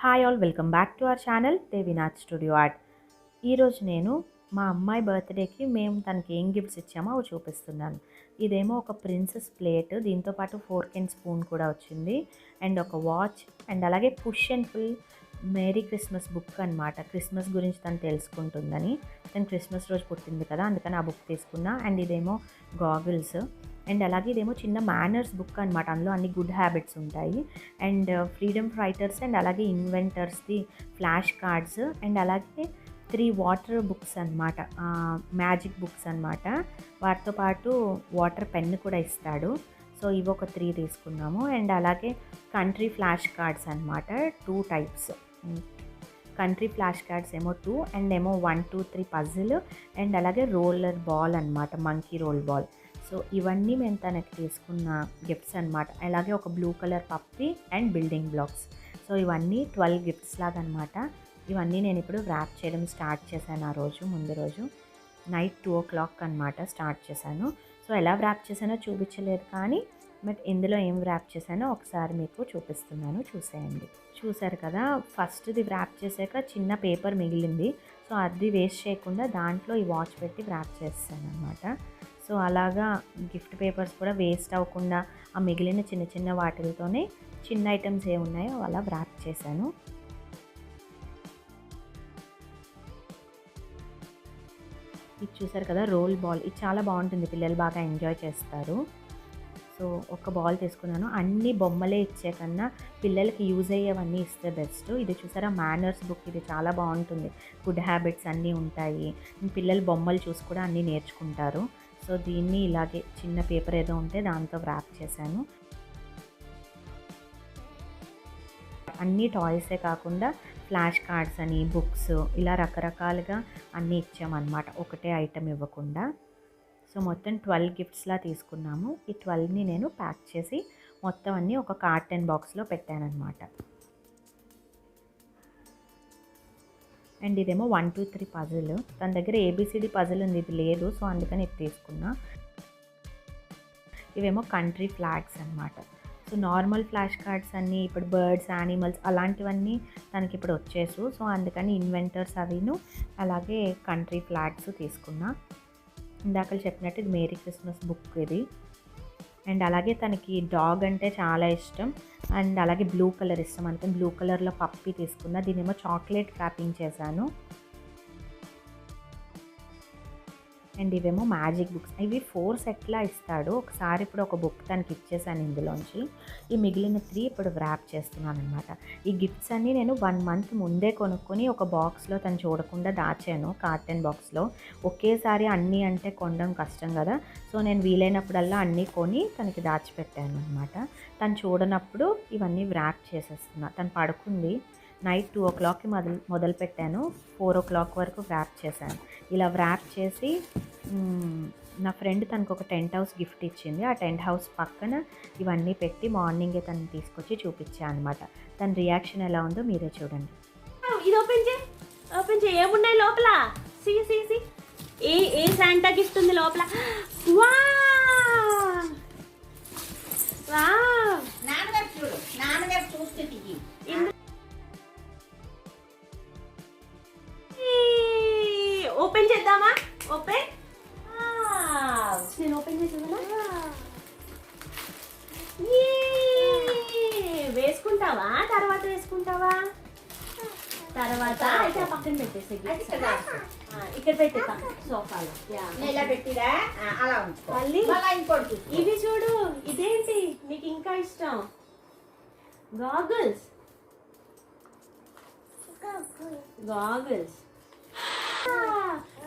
Hi all, welcome back to our channel Devinath studio art. ఈరోజు నేను మా అమ్మాయి బర్త్డేకి మేము తనకి ఏం గిఫ్ట్స్ ఇచ్చామో అవి చూపిస్తున్నాను. ఇదేమో ఒక ప్రిన్సెస్ ప్లేట్, దీంతోపాటు ఫోర్క్ అండ్ స్పూన్ కూడా వచ్చింది, అండ్ ఒక వాచ్, అండ్ అలాగే push and pull merry Christmas book అనమాట. క్రిస్మస్ గురించి తను తెలుసుకుంటుందని, తను క్రిస్మస్ రోజు పుట్టింది కదా, అందుకని ఆ బుక్ తీసుకున్నా. అండ్ ఇదేమో గాగుల్స్, అండ్ అలాగే ఇదేమో చిన్న మేనర్స్ బుక్ అనమాట. అందులో అన్ని గుడ్ హ్యాబిట్స్ ఉంటాయి. అండ్ ఫ్రీడమ్ ఫైటర్స్ అండ్ అలాగే ఇన్వెంటర్స్ది ఫ్లాష్ కార్డ్స్, అండ్ అలాగే 3 వాటర్ బుక్స్ అనమాట, మ్యాజిక్ బుక్స్ అనమాట. వాటితో పాటు వాటర్ పెన్ కూడా ఇస్తాడు. సో ఇవి ఒక 3 తీసుకున్నాము. అండ్ అలాగే కంట్రీ ఫ్లాష్ కార్డ్స్ అనమాట, 2 టైప్స్. కంట్రీ ఫ్లాష్ కార్డ్స్ ఏమో 2, అండ్ ఏమో 1, 2, 3 పజిల్, అండ్ అలాగే రోలర్ బాల్ అనమాట, మంకీ రోల్ బాల్. సో ఇవన్నీ మేము తనకి తీసుకున్న గిఫ్ట్స్ అనమాట. అలాగే ఒక blue colour puppy and building blocks. So ఇవన్నీ 12 గిఫ్ట్స్ లాగా అనమాట. ఇవన్నీ నేను ఇప్పుడు ర్యాప్ చేయడం స్టార్ట్ చేశాను. ఆ రోజు ముందు రోజు నైట్ 2 o'clock అనమాట స్టార్ట్ చేశాను. సో ఎలా ర్యాప్ చేశానో చూపించలేదు, కానీ బట్ ఇందులో ఏం ర్యాప్ చేశానో ఒకసారి మీకు చూపిస్తున్నాను, చూసేయండి. చూసారు కదా, ఫస్ట్ది ర్యాప్ చేశాక చిన్న పేపర్ మిగిలింది. సో అది వేస్ట్ చేయకుండా దాంట్లో ఈ వాచ్ పెట్టి ర్యాప్ చేస్తాను అనమాట. సో అలాగా గిఫ్ట్ పేపర్స్ కూడా వేస్ట్ అవ్వకుండా ఆ మిగిలిన చిన్న చిన్న వాటితోనే చిన్న ఐటమ్స్ ఏమున్నాయో అలా ర్యాప్ చేశాను. ఇది చూసారు కదా, రోల్ బాల్. ఇది చాలా బాగుంటుంది, పిల్లలు బాగా ఎంజాయ్ చేస్తారు. సో ఒక బాల్ తీసుకున్నాను. అన్ని బొమ్మలే ఇచ్చే కన్నా పిల్లలకి యూజ్ అయ్యేవన్నీ ఇస్తే బెస్ట్. ఇది చూసారా, మేనర్స్ బుక్. ఇది చాలా బాగుంటుంది, గుడ్ హ్యాబిట్స్ అన్నీ ఉంటాయి. పిల్లలు బొమ్మలు చూసి కూడా అన్నీ నేర్చుకుంటారు. సో దీన్ని ఇలాగే చిన్న పేపర్ ఏదో ఉంటే దాంతో ర్యాప్ చేశాను. అన్ని టాయ్సే కాకుండా ఫ్లాష్ కార్డ్స్ అని, బుక్స్, ఇలా రకరకాలుగా అన్నీ ఇచ్చామన్నమాట, ఒకటే ఐటెం ఇవ్వకుండా. సో మొత్తం 12 గిఫ్ట్స్లా తీసుకున్నాము. ఈ 12ని నేను ప్యాక్ చేసి మొత్తం అన్నీ ఒక కార్టన్ బాక్స్లో పెట్టానన్నమాట. అండ్ ఇదేమో 1, 2, 3 పజిల్. తన దగ్గర ABCD పజిల్ ఉంది, ఇది లేదు. సో అందుకని ఇది తీసుకున్నా. ఇవేమో కంట్రీ ఫ్లాగ్స్ అనమాట. సో నార్మల్ ఫ్లాష్ కార్డ్స్ అన్నీ ఇప్పుడు బర్డ్స్, యానిమల్స్ అలాంటివన్నీ తనకి ఇప్పుడు వచ్చేసు. సో అందుకని ఇన్వెంటర్స్ అవిను, అలాగే కంట్రీ ఫ్లాగ్స్ తీసుకున్నా. ఇందాక చెప్పినట్టు ఇది మేరీ క్రిస్మస్ బుక్ ఇది. అండ్ అలాగే తనకి డాగ్ అంటే చాలా ఇష్టం, అండ్ అలాగే బ్లూ కలర్ ఇష్టం. అందుకని బ్లూ కలర్లో పప్పి తీసుకున్నా. దీనేమో చాక్లెట్ ర్యాపింగ్ చేశాను. అండ్ ఇవేమో మ్యాజిక్ బుక్స్. ఇవి 4 సెట్లా ఇస్తాడు ఒకసారి. ఇప్పుడు ఒక బుక్ తనకి ఇచ్చేసాను ఇందులోంచి. ఈ మిగిలిన 3 ఇప్పుడు ర్యాప్ చేస్తున్నాను అనమాట. ఈ గిఫ్ట్స్ అన్నీ నేను 1 month ముందే కొనుక్కొని ఒక బాక్స్లో తను చూడకుండా దాచాను, కార్టన్ బాక్స్లో. ఒకేసారి అన్నీ అంటే కొనడం కష్టం కదా. సో నేను వీలైనప్పుడల్లా అన్నీ కొని తనకి దాచిపెట్టాను అనమాట. తను చూడనప్పుడు ఇవన్నీ ర్యాప్ చేసేస్తున్నా. తను పడుకుంది. నైట్ 2 o'clockకి మొదలు పెట్టాను, 4 o'clock వరకు ర్యాప్ చేశాను. ఇలా ర్యాప్ చేసి నా ఫ్రెండ్ తనకు ఒక టెంట్ హౌస్ గిఫ్ట్ ఇచ్చింది. ఆ టెంట్ హౌస్ పక్కన ఇవన్నీ పెట్టి మార్నింగే తను తీసుకొచ్చి చూపించాను అనమాట. తన రియాక్షన్ ఎలా ఉందో మీరే చూడండి. ఇది ఓపెన్ చేయి ఏమున్నాయి లోపల? సి ఏ శాంటా గిఫ్ట్ ఉంది లోపల? వావ్ వావ్, నాన్నగారు చూడు, నాన్నగారు చూస్తుంది. ఓపెన్ చేద్దామా? ఓపెన్. నేను ఓపెన్ చేసేదా? వేసుకుంటావా? తర్వాత వేసుకుంటావా? తర్వాత అయితే ఆ పక్కన పెట్టేసి ఇక్కడ పెట్టేద్దాం సోఫాలో. ఇలా పెట్టిరా, అలా ఉంచుకో. మళ్ళీ ఇంకోటి ఇవి చూడు. ఇదేంటి నీకు ఇంకా ఇష్టం? గాగుల్స్. గాగుల్స్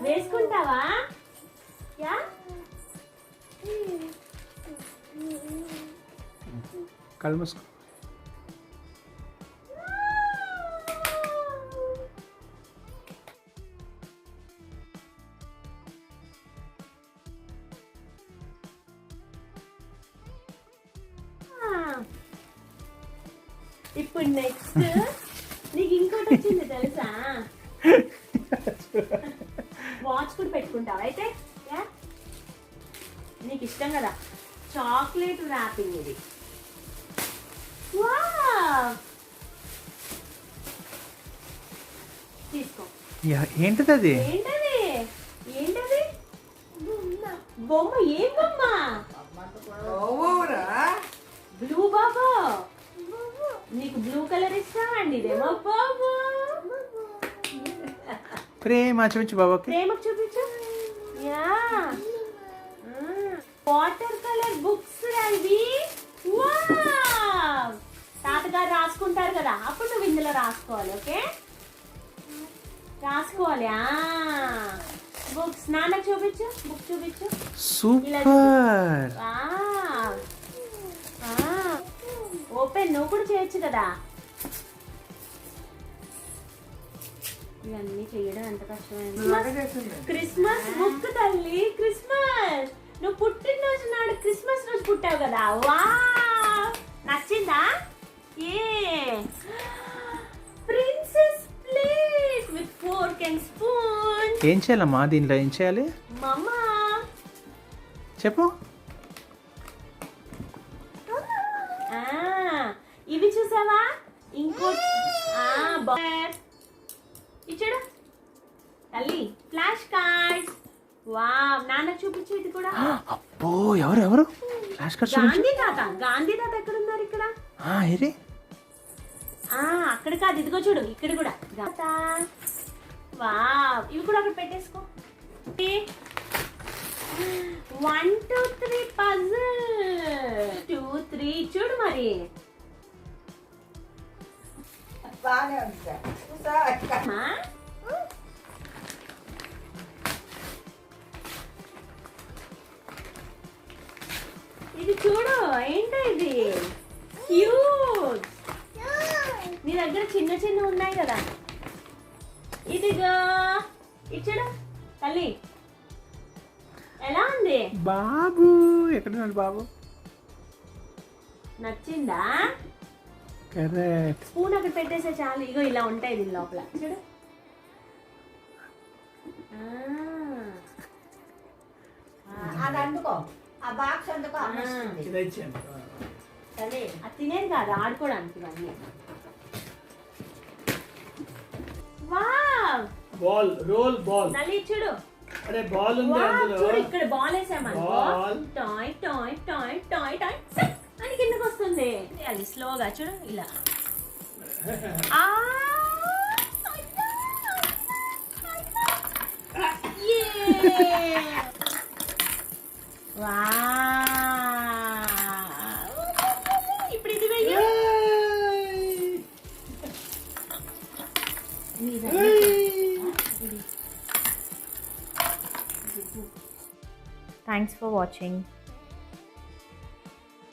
వేసుకుంటావా? యా, కళ్ళు మూసుకో. ఇప్పుడు నెక్స్ట్ నీకు ఇంకోటి వచ్చింది తెలుసా? వాచ్ కూడా పెట్టుకుంటావా అయితే? యా, నీకు ఇష్టం కదా చాక్లెట్ ర్యాపింగ్ ఇది. వావ్, ఏంటిది అది? ఏంటది ఏంటది బొమ్మ ఏం బొమ్మ బ్లూ బాబు నీకు బ్లూ కలర్ ఇష్టం అండి ఇదేమో బాబు ప్రేమ చూపించు బాబాకి. ప్రేమకు చూపించు యా వాటర్ కలర్ బుక్స్ ఇవి వావ్ తాతగారు రాసుకుంటారు కదా అప్పుడు నువ్వు ఇందులో రాసుకోవాలి ఓకే రాసుకోవాలి బుక్స్ నాన్నకు చూపించు బుక్ చూపించు సూపర్. ఓపెన్ నువ్వు కూడా చేయొచ్చు కదా ఇవన్నీ చేయడం ఎంత కష్టమైంది క్రిస్మస్ బుక్ తల్లి క్రిస్మస్ నువ్వు పుట్టినరోజు నాడు క్రిస్మస్ రోజు పుట్టావు కదా వా నచ్చిందా a princess plate with fork and spoon ఏం చేయాలమ్మా దీంట్లో? ఏం చేయాలి మమ్మా చెప్పు. ఇవి చూసావా ఇంకో ఇచ్చాడు తల్లి ఫ్లాష్ కార్డ్స్ వావ్ నాన్న చూపించు ఇది కూడా అబ్బో ఎవరు ఫ్లాష్ కార్డ్ చూపించు. గాంధీ తాత ఎక్కడ ఉన్నారు ఇక్కడ ఏది? అక్కడ కాదు ఇదిగో చూడు ఇక్కడ కూడా తాత వావ్ ఇవి కూడా అక్కడ పెట్టేసుకో 1 2 3 పజిల్ 2 3 చూడు మరి బాగానే ఉంది సార్ చూసా అమ్మా ఇది చూడు ఏంటో ఇది క్యూట్ నీ దగ్గర చిన్న చిన్న ఉన్నాయి కదా ఇదిగో ఇచ్చాడు తల్లి ఎలా ఉంది బాబు ఎక్కడున్నాడు బాబు? నచ్చిందా కరెక్ట్. స్పూన్ అక్కడ పెట్టేసే చాలు ఇగో ఇలా ఉంటాయి దీని లోపల చూడు అది అందుకో ఆ బాక్స్ అందుకో అమ్మేస్తుంది సరే అది తినేది కాదు ఆడుకోవడానికి ఇవన్నీ వావ్ బాల్ రోల్ బాల్ తల్లి చూడు అరే బాల్ ఉంది వావ్, అందులో చూడు ఇక్కడ బాల్ వేసామనుకో Ball. టాయ్ టాయ్ టాయ్ టాయ్ టాయ్ టక్ అని కిందకి వస్తుంది అది స్లోగా చూడు ఇలా ఆ Yeah. ఇప్పుడు ఇది వెయ్యి Thanks for watching.